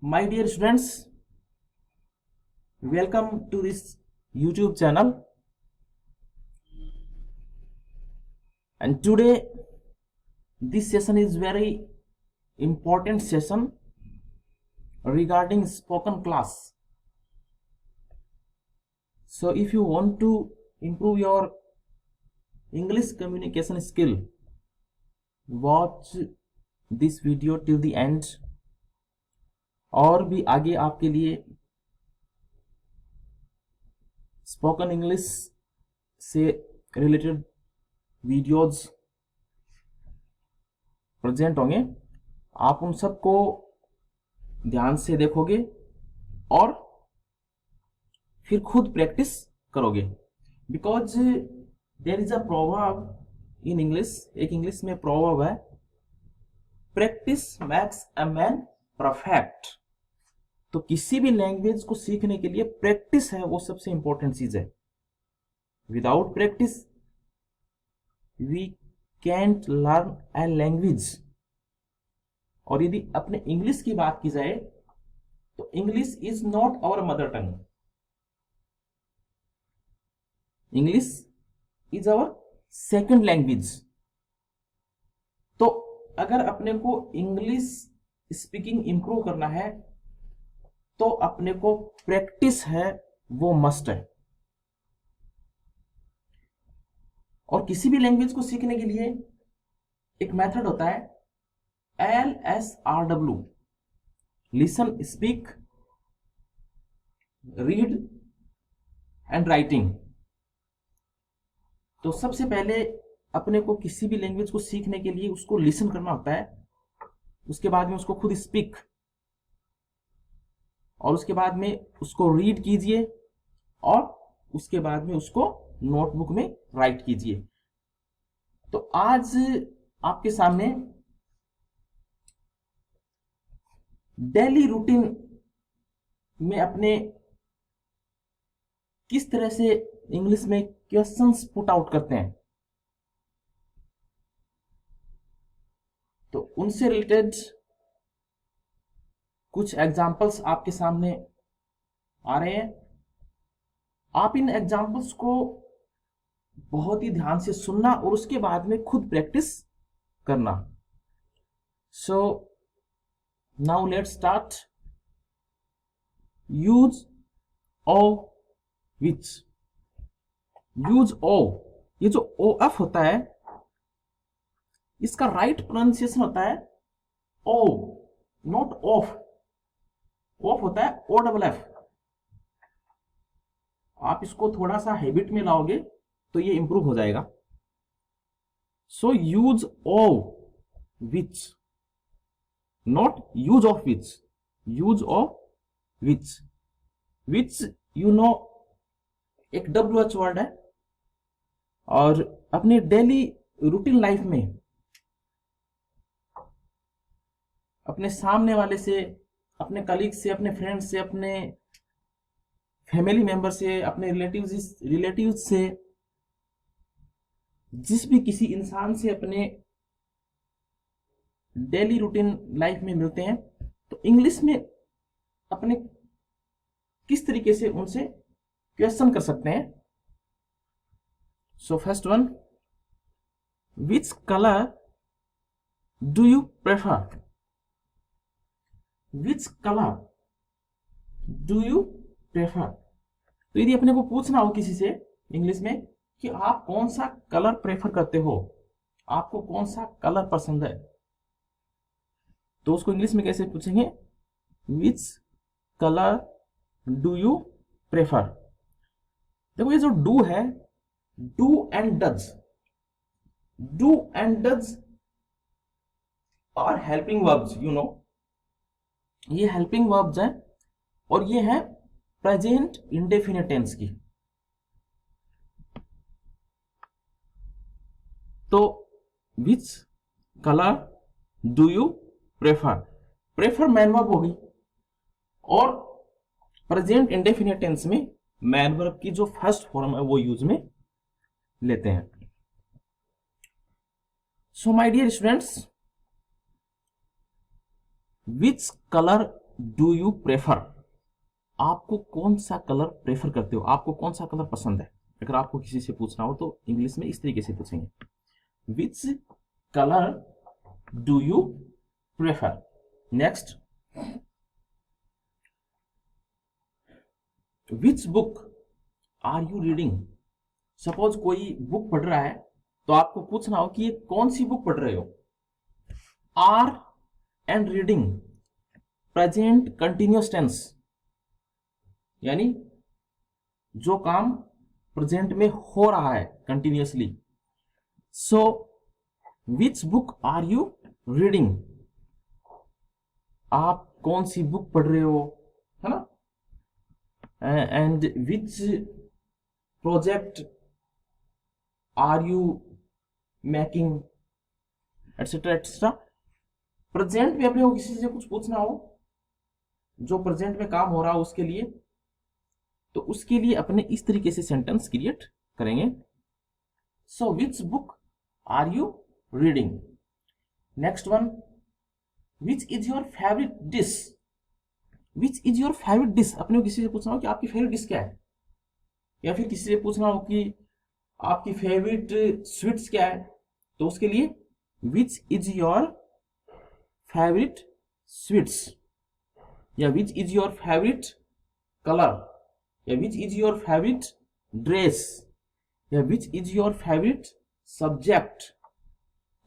My dear students, welcome to this YouTube channel. And today this session is very important session regarding spoken class. So if you want to improve your English communication skill, watch this video till the end. और भी आगे आपके लिए spoken English से related videos present होंगे। आप उन सबको ध्यान से देखोगे और फिर खुद प्रैक्टिस करोगे। Because there is a proverb in English, एक इंग्लिश में प्रोवर्ब है, practice makes a man perfect. तो किसी भी लैंग्वेज को सीखने के लिए प्रैक्टिस है वो सबसे इंपॉर्टेंट चीज है। Without practice we can't learn a language. और यदि अपने इंग्लिश की बात की जाए तो English is not our mother tongue, English is our second language. तो अगर अपने को इंग्लिश स्पीकिंग इंप्रूव करना है तो अपने को प्रैक्टिस है वो मस्ट है। और किसी भी लैंग्वेज को सीखने के लिए एक मेथड होता है LSRW, listen, speak, read and writing. तो सबसे पहले अपने को किसी भी लैंग्वेज को सीखने के लिए उसको लिसन करना होता है, उसके बाद में उसको खुद स्पीक, और उसके बाद में उसको रीड कीजिए और उसके बाद में उसको नोटबुक में राइट कीजिए। तो आज आपके सामने डेली रूटीन में अपने किस तरह से इंग्लिश में क्वेश्चंस पुट आउट करते हैं, तो उनसे रिलेटेड कुछ एग्जाम्पल्स आपके सामने आ रहे हैं। आप इन एग्जाम्पल्स को बहुत ही ध्यान से सुनना और उसके बाद में खुद प्रैक्टिस करना। So now let's start. Use of which. Use of, ये जो ओ एफ होता है इसका राइट प्रोनाउंसिएशन होता है ओ, नॉट ऑफ। ऑफ होता है ओ डबल एफ। आप इसको थोड़ा सा हैबिट में लाओगे तो ये इंप्रूव हो जाएगा। So use of which, not use of which, use of which. Which you know एक WH वर्ड है, और अपने डेली रूटीन लाइफ में अपने सामने वाले से, अपने कलीग से, अपने फ्रेंड से, अपने फैमिली मेंबर से, अपने रिलेटिव से, जिस भी किसी इंसान से अपने डेली रूटीन लाइफ में मिलते हैं, तो इंग्लिश में अपने किस तरीके से उनसे क्वेश्चन कर सकते हैं। So first one, which colour do you prefer. Which colour do you prefer. तो यदि अपने को पूछना हो किसी से इंग्लिश में कि आप कौन सा कलर प्रेफर करते हो, आपको कौन सा कलर पसंद है, तो उसको इंग्लिश में कैसे पूछेंगे, which colour do you prefer. देखो ये जो डू है, do and does, do and does are helping verbs, you know, ये हेल्पिंग वर्ब्स हैं और ये है प्रेजेंट इंडेफिनिट टेंस की। तो which colour do you prefer, prefer main verb होगी, और प्रेजेंट इंडेफिनिट टेंस में मैन वर्ब की जो फर्स्ट फॉर्म है वो यूज में लेते हैं। So my dear students, which color do you prefer, आपको कौन सा कलर प्रेफर करते हो, आपको कौन सा कलर पसंद है। अगर आपको किसी से पूछना हो तो इंग्लिश में इस तरीके से पूछेंगे, which colour do you prefer. Next, which book are you reading. Suppose कोई बुक पढ़ रहा है तो आपको पूछना हो कि ये कौन सी बुक पढ़ रहे हो। Are and reading present continuous tense, यानी जो काम प्रेजेंट में हो रहा है continuously. So which book are you reading, आप कौन सी बुक पढ़ रहे हो, है ना। And which project are you making, etcetera etcetera. Present में अपने को किसी से कुछ पूछना हो, जो प्रेजेंट में काम हो रहा हो उसके लिए, तो उसके लिए अपने इस तरीके से सेंटेंस क्रिएट करेंगे। So which book are you reading. Next one, which is your favourite dish. Which is your favourite dish, अपने को किसी से पूछना हो कि आपकी फेवरेट डिश क्या है, या फिर किसी से पूछना हो कि आपकी फेवरेट स्वीट्स क्या है, तो उसके लिए which is your favourite sweets, या which is your favourite colour, या which is your favourite dress, या which is your favourite subject.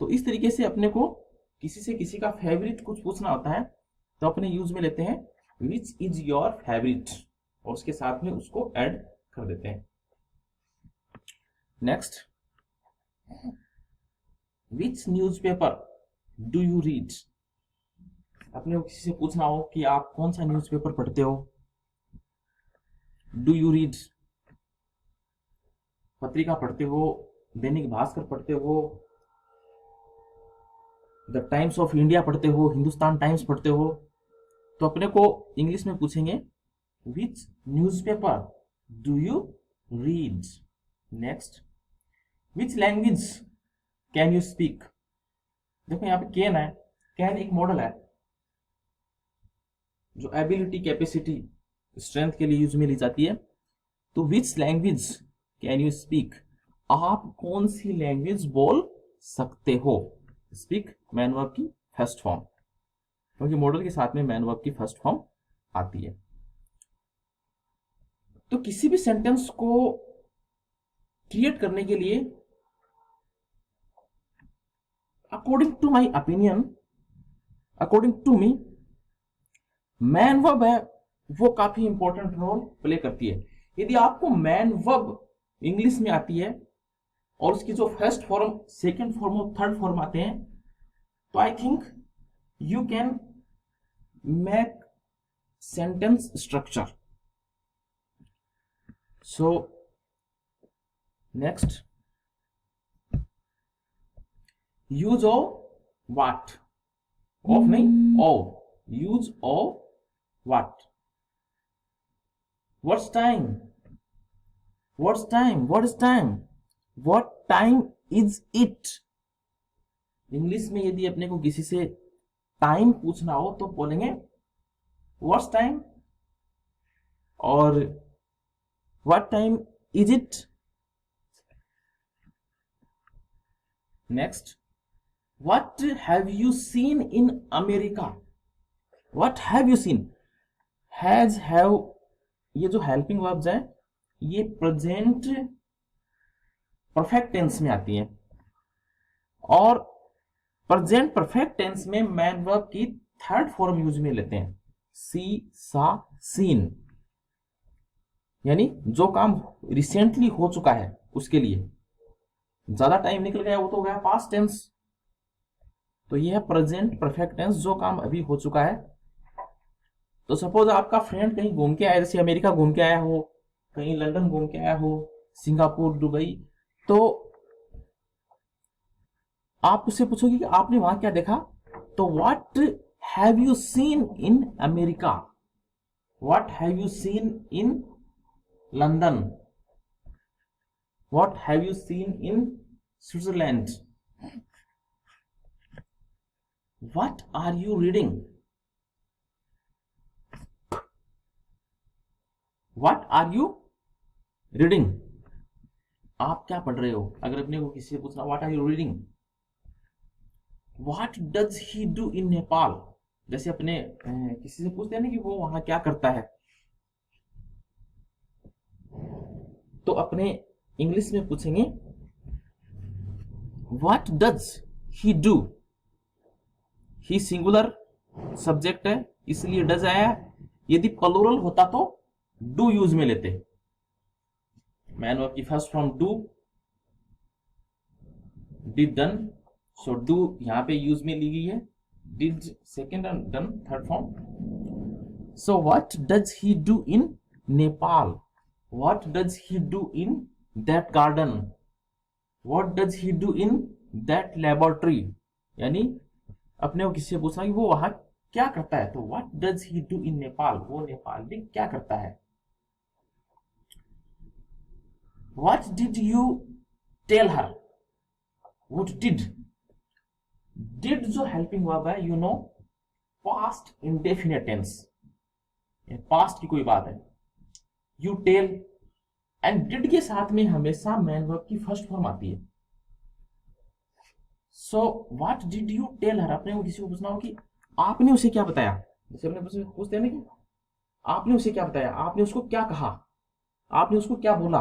तो इस तरीके से अपने को किसी से किसी का फेवरेट कुछ पूछना होता है तो अपने यूज में लेते हैं विच इज योर फेवरेट, और उसके साथ में उसको ऐड कर देते हैं। Next, which newspaper do you read. अपने को किसी से पूछना हो कि आप कौन सा न्यूज़पेपर पढ़ते हो। डू यू रीड, पत्रिका पढ़ते हो, दैनिक भास्कर पढ़ते हो, द टाइम्स ऑफ इंडिया पढ़ते हो, हिंदुस्तान टाइम्स पढ़ते हो। तो अपने को इंग्लिश में पूछेंगे which newspaper do you read. Next, which language can you speak. देखो यहाँ पे कैन है, कैन एक मॉडल है जो एबिलिटी, कैपेसिटी, स्ट्रेंथ के लिए यूज में ली जाती है। तो विच लैंग्वेज कैन यू स्पीक, आप कौन सी लैंग्वेज बोल सकते हो। स्पीक मैन वर्ब की फर्स्ट फॉर्म, क्योंकि मॉडल के साथ में मैन वर्ब की फर्स्ट फॉर्म आती है। तो किसी भी सेंटेंस को क्रिएट करने के लिए according to my opinion, according to me, main verb है वो काफी इंपॉर्टेंट रोल प्ले करती है। यदि आपको मैन वर्ब इंग्लिश में आती है और उसकी जो फर्स्ट फॉर्म, सेकंड फॉर्म और थर्ड फॉर्म आते हैं, तो I think you can make sentence structure. So next, use of what, of नहीं of, use of what. What's time, what's time, what is time, what time is it. English में यदि अपने को किसी से टाइम पूछना हो तो बोलेंगे व्हाट्स टाइम, और what time is it. Next, what have you seen in America. What have you scene, has, have, ये जो हेल्पिंग वर्ब्स हैं ये प्रेजेंट परफेक्ट टेंस में आती हैं, और प्रेजेंट परफेक्ट टेंस में मैन वर्ब की थर्ड फॉर्म यूज में लेते हैं, सी, सा, सीन। यानी जो काम रिसेंटली हो चुका है उसके लिए, ज्यादा टाइम निकल गया वो तो हो गया पास्ट टेंस, तो ये है प्रेजेंट परफेक्ट टेंस, जो काम अभी हो चुका है। तो सपोज आपका फ्रेंड कहीं घूम के आया, जैसे अमेरिका घूम के आया हो, कहीं लंदन घूम के आया हो, सिंगापुर, दुबई, तो आप उससे पूछोगे कि आपने वहां क्या देखा, तो what have you seen in America, what have you seen in London, what have you seen in Switzerland, what are you reading. What are you reading, आप क्या पढ़ रहे हो। अगर अपने को किसी से पूछना what are you reading, what does he do in Nepal, जैसे अपने किसी से पूछते हैं ना कि वो वहां क्या करता है, तो अपने इंग्लिश में पूछेंगे what does he do, he singular subject है इसलिए डज आया, यदि प्लूरल होता तो डू यूज में लेते। मैन वर्ब की first form do, did done, so do यहां पे यूज में ली गई है, did second and done third form. So what does he do in Nepal, what does he do in that garden, what does he do in that laboratory, यानी अपने को किसी से पूछना कि वो वहां क्या करता है, तो what does he do in Nepal, वो नेपाल में क्या करता है। What did you tell her, what did जो हेल्पिंग वर्ब है, you know past indefinite tense, past की कोई बात है। यू टेल एंड डिड के साथ में हमेशा मैन वर्ब की फर्स्ट फॉर्म आती है। So what did you tell her, अपने को किसी को पूछना हो कि आपने उसे क्या बताया, जैसे अपने पूछते हैं ना कि आपने उसे क्या बताया, आपने उसको क्या कहा, आपने उसको क्या बोला,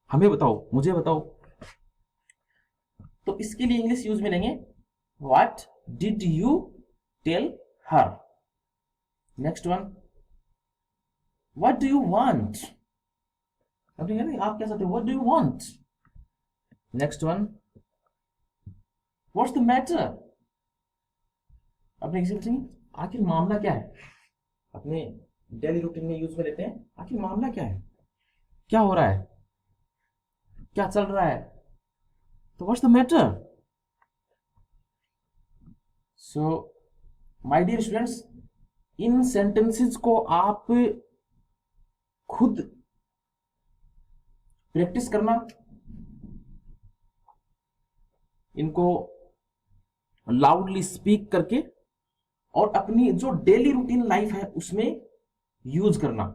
हमें बताओ, मुझे बताओ। तो इसके लिए इंग्लिश यूज में लेंगे what did you tell her. Next one, what do you want, आप क्या चाहते हो, what do you want. Next one, what's the matter, अपने किसी पूछेंगे आखिर मामला क्या है, अपने डेली रूटीन में यूज में लेते हैं, आखिर मामला क्या है, क्या हो रहा है, क्या चल रहा है, तो what's the matter. So my dear students, इन सेंटेंसेस को आप खुद प्रैक्टिस करना, इनको लाउडली स्पीक करके और अपनी जो डेली रूटीन लाइफ है उसमें यूज करना,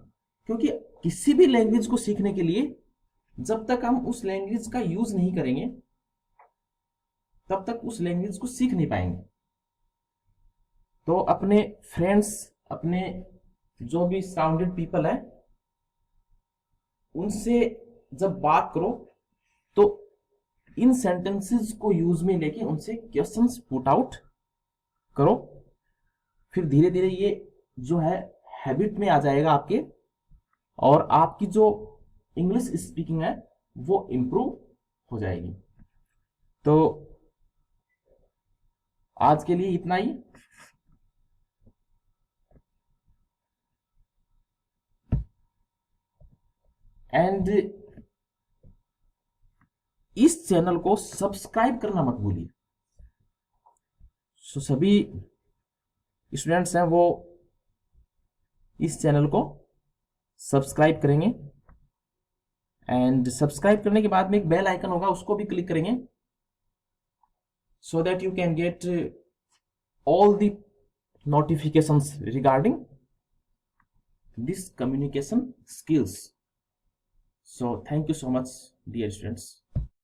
क्योंकि किसी भी लैंग्वेज को सीखने के लिए जब तक हम उस लैंग्वेज का यूज नहीं करेंगे तब तक उस लैंग्वेज को सीख नहीं पाएंगे। तो अपने फ्रेंड्स, अपने जो भी सराउंडेड पीपल है, उनसे जब बात करो तो इन सेंटेंसेस को यूज में लेके उनसे क्वेश्चंस पुट आउट करो, फिर धीरे धीरे ये जो है हैबिट में आ जाएगा आपके, और आपकी जो इंग्लिश स्पीकिंग है वो इंप्रूव हो जाएगी। तो आज के लिए इतना ही। एंड इस चैनल को सब्सक्राइब करना मत भूलिए। सो सभी स्टूडेंट्स हैं वो इस चैनल को सब्सक्राइब करेंगे, एंड सब्सक्राइब करने के बाद में एक बेल आइकन होगा उसको भी क्लिक करेंगे, so that you can get all the notifications regarding this communication skills. So thank you so much, dear students.